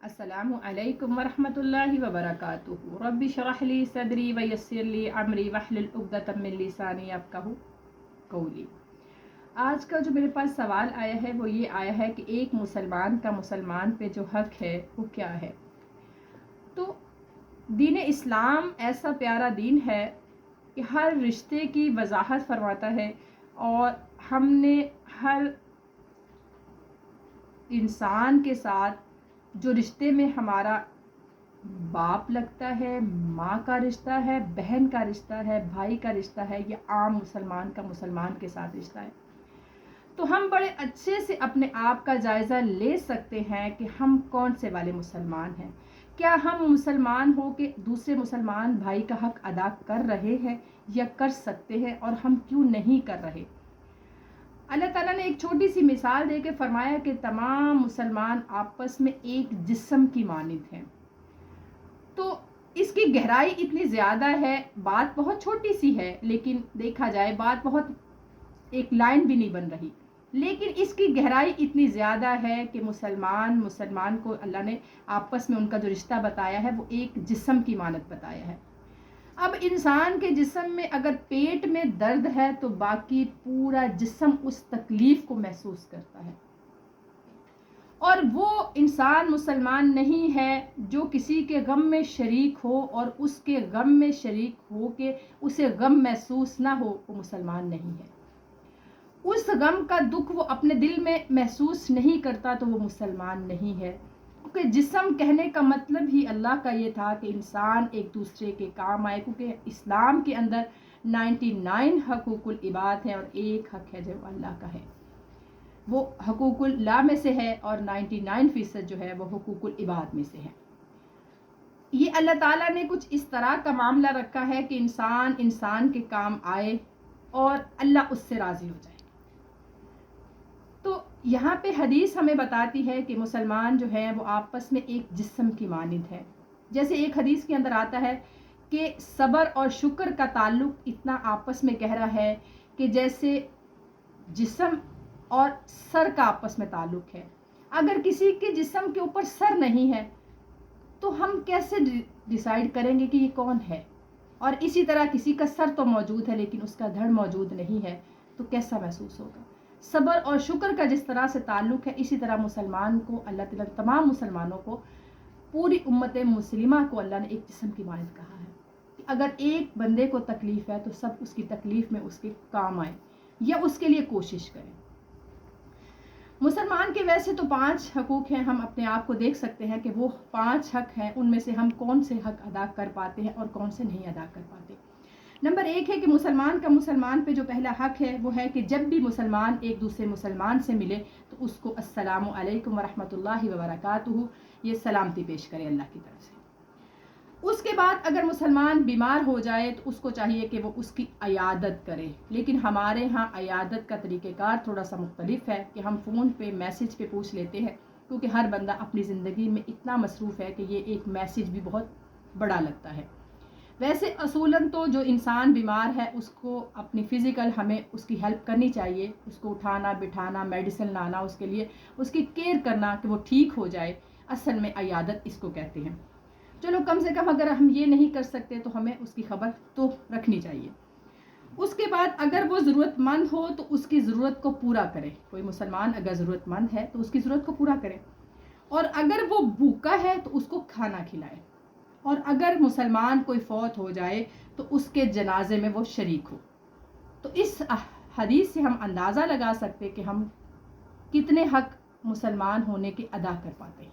अस्सलामु अलैकुम वरहमतुल्लाहि वबरकातुहू। रब्बि शरह ली सदरी वयस्सिर ली अमरी वहलुल उक़दतम मिन लिसानी यफ़क़हू क़ौली। आज का जो मेरे पास सवाल आया है वो ये आया है कि एक मुसलमान का मुसलमान पे जो हक है वो क्या है। तो दीन इस्लाम ऐसा प्यारा दीन है कि हर रिश्ते की वजाहत फरमाता है और हमने हर इंसान के साथ जो रिश्ते में हमारा बाप लगता है, माँ का रिश्ता है, बहन का रिश्ता है, भाई का रिश्ता है, या आम मुसलमान का मुसलमान के साथ रिश्ता है, तो हम बड़े अच्छे से अपने आप का जायज़ा ले सकते हैं कि हम कौन से वाले मुसलमान हैं। क्या हम मुसलमान हो के दूसरे मुसलमान भाई का हक अदा कर रहे हैं या कर सकते हैं, और हम क्यों नहीं कर रहे। अल्लाह ताला ने एक छोटी सी मिसाल दे के फरमाया कि तमाम मुसलमान आपस में एक जिस्म की मानिंद हैं। तो इसकी गहराई इतनी ज़्यादा है, बात बहुत छोटी सी है, लेकिन देखा जाए बात बहुत एक लाइन भी नहीं बन रही, लेकिन इसकी गहराई इतनी ज़्यादा है कि मुसलमान को अल्लाह ने आपस में उनका जो रिश्ता बताया है वो एक जिस्म की मानत बताया है। अब इंसान के जिस्म में अगर पेट में दर्द है तो बाकी पूरा जिस्म उस तकलीफ को महसूस करता है, और वो इंसान मुसलमान नहीं है जो किसी के गम में शरीक हो और उसके गम में शरीक हो के उसे गम महसूस ना हो, वो मुसलमान नहीं है। उस गम का दुख वो अपने दिल में महसूस नहीं करता तो वो मुसलमान नहीं है। क्योंकि जिस्म कहने का मतलब ही अल्लाह का ये था कि इंसान एक दूसरे के काम आए, क्योंकि इस्लाम के अंदर 99 हकूकुल इबाद हैं और एक हक है जो अल्लाह का है, वो हकूकुल ला में से है, और 99% जो है वो हकूकुल इबाद में से है। ये अल्लाह ताला ने कुछ इस तरह का मामला रखा है कि इंसान के काम आए और अल्लाह उससे राज़ी हो जाए। तो यहाँ पे हदीस हमें बताती है कि मुसलमान जो है वो आपस में एक जिस्म की मानिंद है। जैसे एक हदीस के अंदर आता है कि सब्र और शुक्र का ताल्लुक इतना आपस में गहरा है कि जैसे जिस्म और सर का आपस में ताल्लुक है। अगर किसी के जिस्म के ऊपर सर नहीं है तो हम कैसे डिसाइड करेंगे कि ये कौन है, और इसी तरह किसी का सर तो मौजूद है लेकिन उसका धड़ मौजूद नहीं है, तो कैसा महसूस होगा। सब्र और शुक्र का जिस तरह से ताल्लुक है, इसी तरह मुसलमान को अल्लाह ताला तमाम मुसलमानों को, पूरी उम्मत मुस्लिमा को अल्लाह ने एक जिस्म की मानद कहा है कि अगर एक बंदे को तकलीफ़ है तो सब उसकी तकलीफ़ में उसके काम आए या उसके लिए कोशिश करें। मुसलमान के वैसे तो 5 हकूक़ हैं, हम अपने आप को देख सकते हैं कि वो 5 हक हैं, उनमें से हम कौन से हक अदा कर पाते हैं और कौन से नहीं अदा कर पाते। नंबर 1 है कि मुसलमान का मुसलमान पे जो पहला हक है वो है कि जब भी मुसलमान एक दूसरे मुसलमान से मिले तो उसको अस्सलामु अलैकुम वरहमतुल्लाहि वबरकातुहू ये सलामती पेश करे अल्लाह की तरफ से। उसके बाद अगर मुसलमान बीमार हो जाए तो उसको चाहिए कि वो उसकी अयादत करे, लेकिन हमारे यहाँ अयादत का तरीक़ेकार थोड़ा सा मुख्तलिफ है कि हम फ़ोन पे मैसेज पे पूछ लेते हैं, क्योंकि हर बंदा अपनी ज़िंदगी में इतना मसरूफ़ है कि ये एक मैसेज भी बहुत बड़ा लगता है। वैसे असूलन तो जो इंसान बीमार है उसको अपनी फ़िज़िकल हमें उसकी हेल्प करनी चाहिए, उसको उठाना बिठाना, मेडिसिन लाना, उसके लिए उसकी केयर करना कि वो ठीक हो जाए, असल में अयादत इसको कहते हैं। चलो कम से कम अगर हम ये नहीं कर सकते तो हमें उसकी खबर तो रखनी चाहिए। उसके बाद अगर वो ज़रूरतमंद हो तो उसकी ज़रूरत को पूरा करें। कोई मुसलमान अगर ज़रूरतमंद है तो उसकी ज़रूरत को पूरा करें, और अगर वो भूखा है तो उसको खाना खिलाए, और अगर मुसलमान कोई फौत हो जाए तो उसके जनाजे में वो शरीक हो। तो इस हदीस से हम अंदाज़ा लगा सकते कि हम कितने हक मुसलमान होने के अदा कर पाते हैं।